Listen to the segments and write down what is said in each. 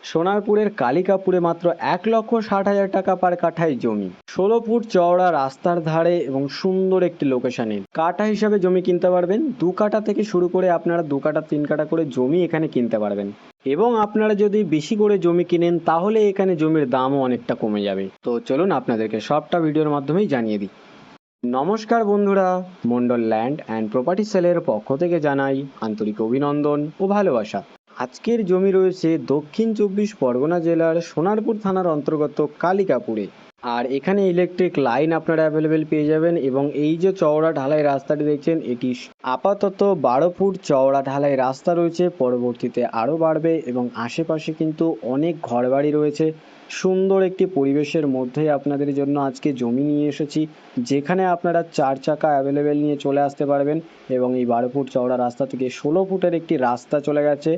সোনারপুরের কালিকাপুরে মাত্র 1,60,000 টাকা পার কাঠায় জমি, 16 ফুট চওড়া রাস্তার ধারে এবং সুন্দর একটি লোকেশনে কাঠা হিসাবে জমি কিনতে পারবেন। 2 কাঠা থেকে শুরু করে আপনারা 2 কাঠা 3 কাঠা করে জমি এখানে কিনতে পারবেন। এবং আপনারা যদি বেশি করে জমি কিনেন তাহলে এখানে জমির দামও অনেকটা কমে যাবে। তো চলুন আপনাদেরকে সবটা ভিডিওর মাধ্যমেই জানিয়ে দিই। নমস্কার বন্ধুরা, মন্ডল ল্যান্ড অ্যান্ড প্রপার্টি সেলের পক্ষ থেকে জানাই আন্তরিক অভিনন্দন ও ভালোবাসা। আজকের জমি রয়েছে দক্ষিণ 24 পরগনা জেলার সোনারপুর থানার অন্তর্গত কালিকাপুরে। আর এখানে ইলেকট্রিক লাইন আপনারা অ্যাভেলেবেল পেয়ে যাবেন। এবং এই যে চওড়া ঢালাই রাস্তাটি দেখছেন, এটি আপাতত 12 ফুট চওড়া ঢালাই রাস্তা রয়েছে, পরবর্তীতে আরও বাড়বে। এবং আশেপাশে কিন্তু অনেক ঘরবাড়ি রয়েছে। সুন্দর একটি পরিবেশের মধ্যে আপনাদের জন্য আজকে জমি নিয়ে এসেছি, যেখানে আপনারা 4 চাকা অ্যাভেলেবেল নিয়ে চলে আসতে পারবেন। এবং এই 12 ফুট চওড়া রাস্তা থেকে 16 ফুটের একটি রাস্তা চলে গেছে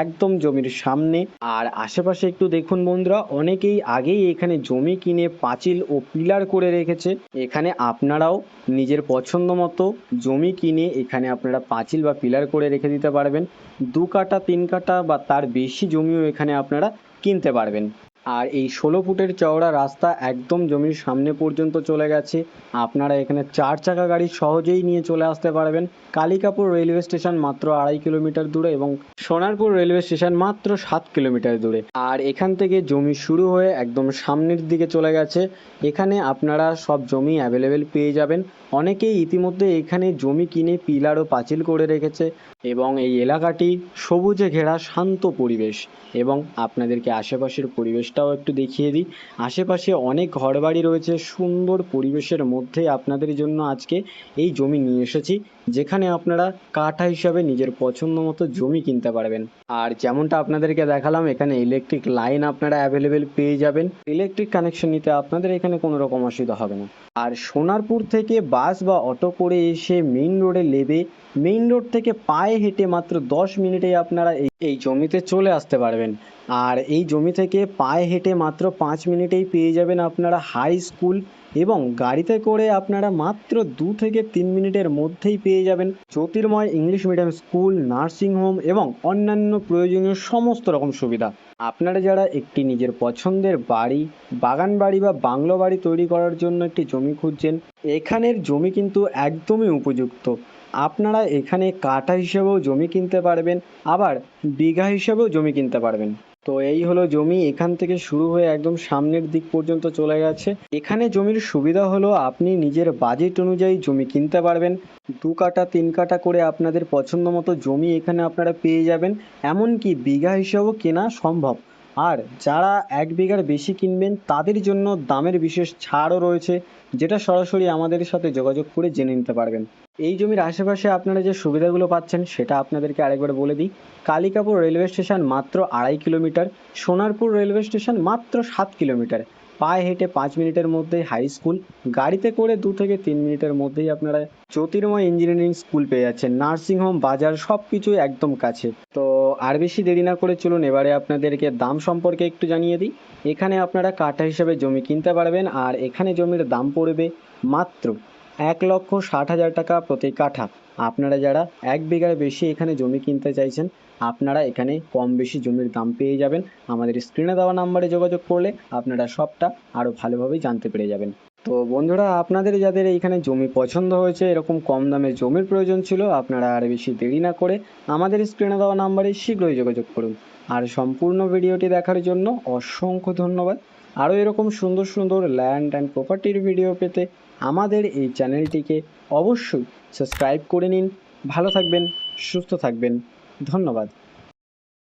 একদম জমির সামনে। আর আশেপাশে একটু দেখুন বন্ধুরা, অনেকেই আগেই এখানে জমি কিনে পাঁচিল ও পিলার করে রেখেছে। এখানে আপনারাও নিজের পছন্দ মতো জমি কিনে এখানে আপনারা পাঁচিল বা পিলার করে রেখে দিতে পারবেন। 2 কাঠা 3 কাঠা বা তার বেশি জমিও এখানে আপনারা কিনতে পারবেন। আর এই 16 ফুটের চওড়া রাস্তা একদম জমির সামনে পর্যন্ত চলে গেছে। আপনারা এখানে 4 চাকা গাড়ি সহজেই নিয়ে চলে আসতে পারবেন। কালিকাপুর রেলওয়ে স্টেশন মাত্র 2.5 কিলোমিটার দূরে এবং সোনারপুর রেলওয়ে স্টেশন মাত্র 7 কিলোমিটার দূরে। আর এখান থেকে জমি শুরু হয়ে একদম সামনের দিকে চলে গেছে। এখানে আপনারা সব জমি অ্যাভেলেবেল পেয়ে যাবেন। অনেকেই ইতিমধ্যে এখানে জমি কিনে পিলার ও পাঁচিল করে রেখেছে। এবং এই এলাকাটি সবুজে ঘেরা শান্ত পরিবেশ। এবং আপনাদেরকে আশেপাশের পরিবেশটাও একটু দেখিয়ে দিই। আশেপাশে অনেক ঘরবাড়ি রয়েছে। সুন্দর পরিবেশের মধ্যে আপনাদের জন্য আজকে এই জমি নিয়ে এসেছি, যেখানে আপনারা কাঠা হিসাবে নিজের পছন্দ মতো জমি কিনতে পারবেন। আর যেমনটা আপনাদেরকে দেখালাম, এখানে ইলেকট্রিক লাইন আপনারা অ্যাভেলেবেল পেয়ে যাবেন। ইলেকট্রিক কানেকশন নিতে আপনাদের এখানে কোনো রকম অসুবিধা হবে না। আর সোনারপুর থেকে বাস বা অটো করে এসে মেইন রোডে নেবে, মেইন রোড থেকে পায়ে হেঁটে মাত্র 10 মিনিটেই আপনারা এই জমিতে চলে আসতে পারবেন। আর এই জমি থেকে পায়ে হেঁটে মাত্র 5 মিনিটেই পেয়ে যাবেন আপনারা হাই স্কুল। এবং গাড়িতে করে আপনারা মাত্র 2 থেকে 3 মিনিটের মধ্যেই পেয়ে যাবেন Jyotirmoy English medium school, nursing home এবং অন্যান্য প্রয়োজনীয় সমস্ত রকম সুবিধা। আপনারা যারা একটি নিজের পছন্দের বাড়ি, বাগান বাড়ি বা বাংলো বাড়ি তৈরি করার জন্য একটি জমি খুঁজছেন, এখানের জমি কিন্তু একদমই উপযুক্ত। আপনারা এখানে কাঠা হিসেবেও জমি কিনতে পারবেন, আবার বিঘা হিসেবেও জমি কিনতে পারবেন। তো এই হলো জমি, এখান থেকে শুরু হয়ে একদম সামনের দিক পর্যন্ত চলে গেছে। এখানে জমির সুবিধা হলো আপনি নিজের বাজেট অনুযায়ী জমি কিনতে পারবেন। 2 কাঠা 3 কাঠা করে আপনাদের পছন্দ মতো জমি এখানে আপনারা পেয়ে যাবেন। এমনকি বিঘা হিসাবেও কেনা সম্ভব। আর যারা 1 বিঘার বেশি কিনবেন তাদের জন্য দামের বিশেষ ছাড়ও রয়েছে, যেটা সরাসরি আমাদের সাথে যোগাযোগ করে জেনে নিতে পারবেন। এই জমির আশেপাশে আপনারা যে সুবিধাগুলো পাচ্ছেন সেটা আপনাদেরকে আরেকবার বলে দিই। কালিকাপুর রেলওয়ে স্টেশন মাত্র 2.5 কিলোমিটার, সোনারপুর রেলওয়ে স্টেশন মাত্র 7 কিলোমিটার, পায়ে হেঁটে 5 মিনিটের মধ্যেই হাই স্কুল, গাড়িতে করে 2 থেকে 3 মিনিটের মধ্যেই আপনারা জ্যোতির্ময় ইঞ্জিনিয়ারিং স্কুল পেয়ে যাচ্ছেন, নার্সিং হোম, বাজার সব কিছুই একদম কাছে। তো আর বেশি দেরি না করে চলুন এবারে আপনাদেরকে দাম সম্পর্কে একটু জানিয়ে দিই। এখানে আপনারা কাঠা হিসাবে জমি কিনতে পারবেন। আর এখানে জমির দাম পড়বে মাত্র 1,60,000 টাকা প্রতি কাঠা। আপনারা যারা 1 বিঘার বেশি এখানে জমি কিনতে চাইছেন, আপনারা এখানে কম বেশি জমির দাম পেয়ে যাবেন। আমাদের স্ক্রিনে দেওয়া নাম্বারে যোগাযোগ করলে আপনারা সবটা আরও ভালোভাবেই জানতে পেরে যাবেন। তো বন্ধুরা, আপনাদের যাদের এইখানে জমি পছন্দ হয়েছে, এরকম কম দামে জমির প্রয়োজন ছিল, আপনারা আর বেশি দেরি না করে আমাদের স্ক্রিনে দেওয়া নাম্বারে শীঘ্রই যোগাযোগ করুন। আর সম্পূর্ণ ভিডিওটি দেখার জন্য অসংখ্য ধন্যবাদ। আরও এরকম সুন্দর সুন্দর ল্যান্ড অ্যান্ড প্রপার্টির ভিডিও পেতে আমাদের এই চ্যানেলটিকে অবশ্যই সাবস্ক্রাইব করে নিন। ভালো থাকবেন, সুস্থ থাকবেন। ধন্যবাদ।